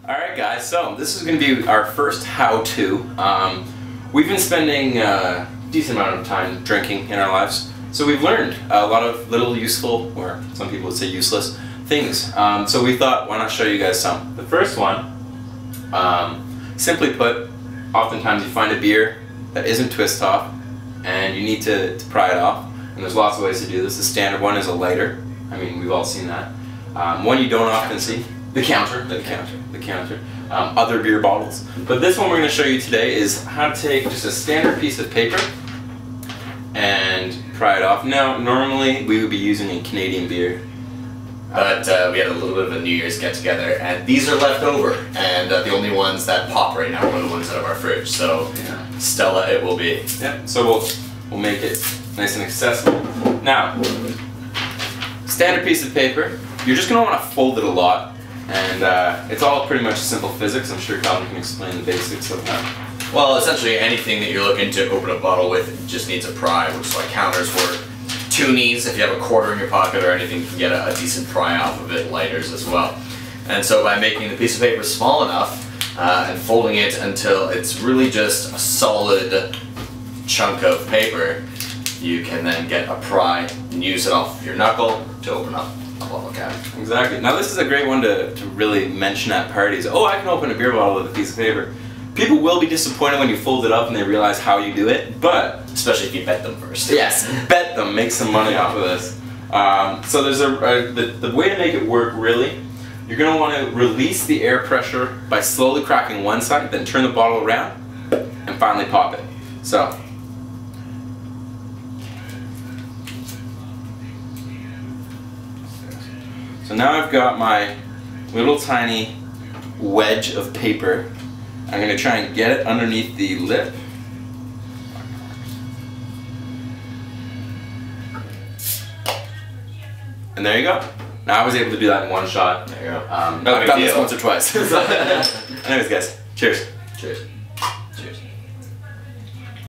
Alright guys, so this is going to be our first how-to. We've been spending a decent amount of time drinking in our lives, so we've learned a lot of little useful, or some people would say useless, things. So we thought, why not show you guys some. The first one, simply put, oftentimes you find a beer that isn't twist top and you need to pry it off, and there's lots of ways to do this. The standard one is a lighter. I mean, we've all seen that. One you don't often see. The counter. Other beer bottles. But this one we're going to show you today is how to take just a standard piece of paper and pry it off. Now, normally we would be using a Canadian beer. But we had a little bit of a New Year's get together, and these are left over, and the only ones that pop right now are the ones out of our fridge. So yeah. Stella, it will be. Yeah. So we'll make it nice and accessible. Now, standard piece of paper. You're just going to want to fold it a lot. And it's all pretty much simple physics. I'm sure Colin can explain the basics of that. Well, essentially anything that you're looking to open a bottle with just needs a pry, which is why counters work. Toonies, if you have a quarter in your pocket or anything, you can get a decent pry off of it. Lighters as well. And so by making the piece of paper small enough and folding it until it's really just a solid chunk of paper, you can then get a pry and use it off your knuckle to open up a bottle cap. Exactly. Now this is a great one to really mention at parties. Oh, I can open a beer bottle with a piece of paper. People will be disappointed when you fold it up and they realize how you do it, but... especially if you bet them first. Yes, bet them. Make some money off of this. So there's the way to make it work, really, you're going to want to release the air pressure by slowly cracking one side, then turn the bottle around, and finally pop it. So now I've got my little tiny wedge of paper. I'm going to try and get it underneath the lip. And there you go. Now I was able to do that in one shot. There you go. I've done this once or twice. Anyways guys, cheers. Cheers.